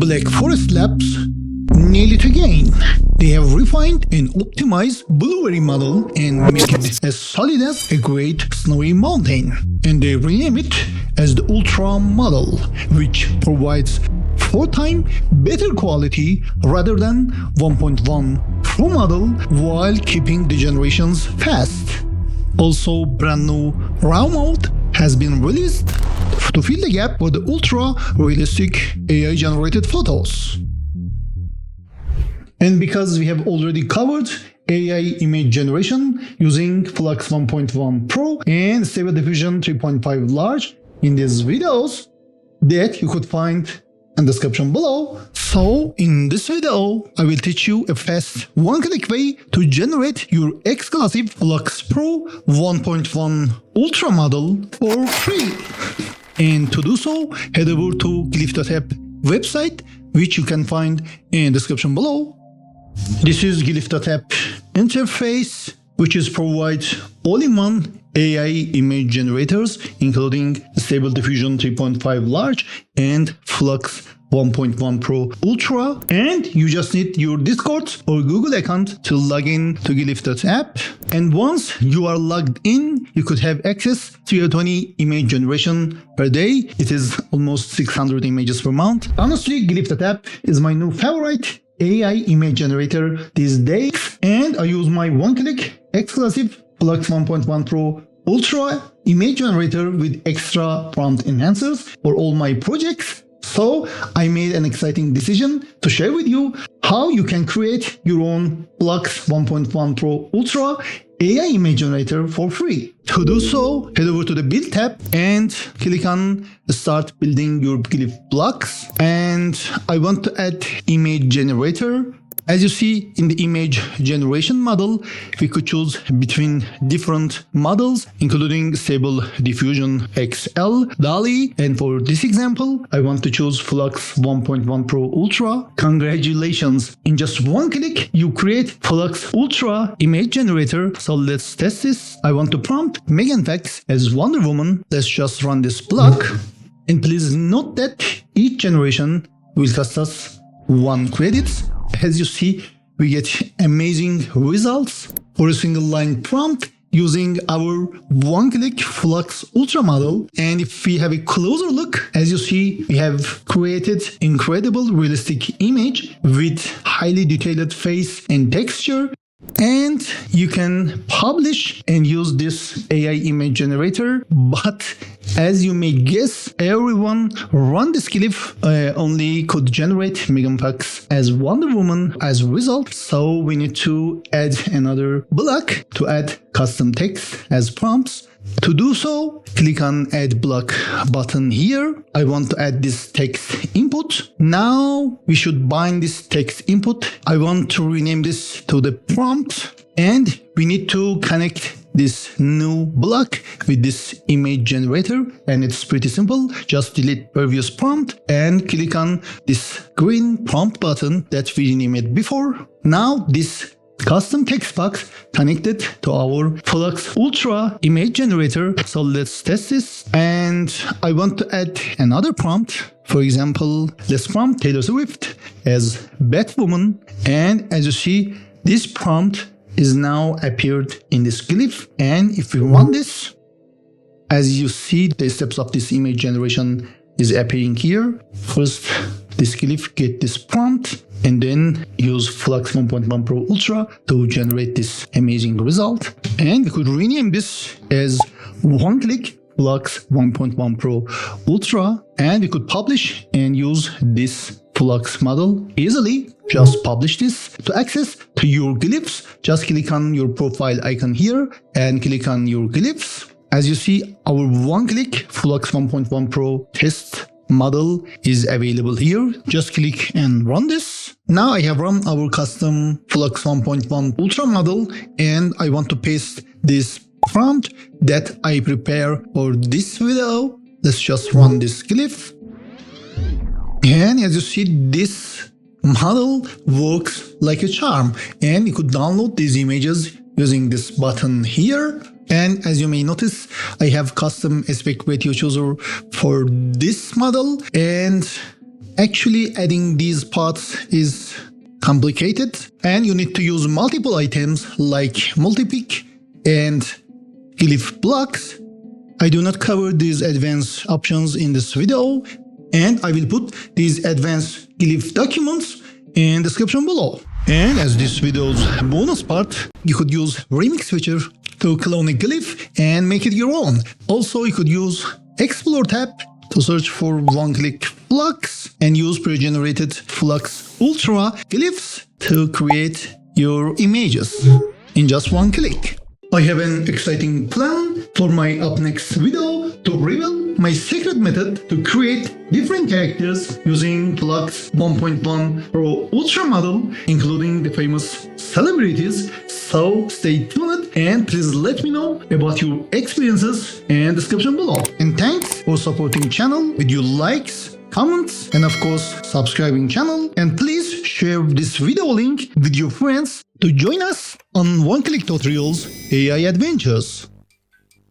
Black Forest Labs nail it again. They have refined and optimized Blueberry model and make it as solid as a great snowy mountain. And they rename it as the Ultra model, which provides 4 times better quality rather than 1.1 Pro model while keeping the generations fast. Also, brand new RAW mode has been released to fill the gap with the ultra realistic AI generated photos. And because we have already covered AI image generation using Flux 1.1 Pro and Stable Diffusion 3.5 large in these videos that you could find in the description below. So in this video, I will teach you a fast one-click way to generate your exclusive Flux Pro 1.1 Ultra model for free. And to do so, head over to glyph.app website, which you can find in the description below. This is glyph.app interface, which is provide all-in-one AI image generators, including Stable Diffusion 3.5 large and Flux 1.1 Pro Ultra. And you just need your Discord or Google account to log in to glyph.app. And once you are logged in, you could have access to your 20 image generation per day. It is almost 600 images per month. Honestly, glyph.app is my new favorite AI image generator these days, and I use my one-click exclusive Flux 1.1 Pro Ultra image generator with extra prompt enhancers for all my projects. So I made an exciting decision to share with you how you can create your own Flux 1.1 Pro Ultra AI image generator for free. To do so, head over to the Build tab and click on Start Building Your Glif blocks. And I want to add image generator. As you see in the image generation model, we could choose between different models, including Stable Diffusion XL, DALL-E, and for this example, I want to choose Flux 1.1 Pro Ultra. Congratulations! In just one click, you create Flux Ultra image generator. So let's test this. I want to prompt Megan Fox as Wonder Woman. Let's just run this block. And please note that each generation will cost us 1 credit. As you see, we get amazing results for a single line prompt using our one-click Flux Ultra model. And if we have a closer look, as you see, we have created incredible realistic image with highly detailed face and texture. And you can publish and use this AI image generator, but as you may guess, everyone run this Glif only could generate Megan Fox as Wonder Woman as a result. So we need to add another block to add custom text as prompts. To do so, click on Add Block button here. I want to add this text input. Now we should bind this text input. I want to rename this to the prompt, and we need to connect this new block with this image generator, and it's pretty simple. Just delete previous prompt and click on this green prompt button that we renamed before. Now this custom text box connected to our Flux Ultra image generator. So let's test this. And I want to add another prompt. For example, let's prompt Taylor Swift as Batwoman. And as you see, this prompt is now appeared in this Glif. And if we run this, as you see, the steps of this image generation is appearing here. First, this Glif get this prompt, and then use Flux 1.1 Pro Ultra to generate this amazing result. And we could rename this as one-click Flux 1.1 Pro Ultra, and we could publish and use this Flux model easily. Just publish this. To access to your glyphs, just click on your profile icon here and click on your glyphs. As you see, our one-click Flux 1.1 Pro test model is available here. Just click and run this. Now I have run our custom Flux 1.1 Ultra model, and I want to paste this prompt that I prepare for this video. Let's just run this Glif. And as you see, this model works like a charm, and you could download these images using this button here. And as you may notice, I have custom aspect ratio chooser for this model, and Actually, adding these parts is complicated and you need to use multiple items like multipick and glyph blocks. I do not cover these advanced options in this video, and I will put these advanced glyph documents in the description below. And as this video's bonus part, you could use remix feature to clone a glyph and make it your own. Also, you could use Explore tab to search for one-click flux and use pre-generated Flux Ultra glyphs to create your images in just one click. I have an exciting plan for my up next video to reveal my secret method to create different characters using Flux 1.1 Pro Ultra model, including the famous celebrities. So stay tuned and please let me know about your experiences in the description below. And thanks for supporting channel with your likes, comments, and of course subscribing channel. And please share this video link with your friends to join us on one-click tutorials AI adventures.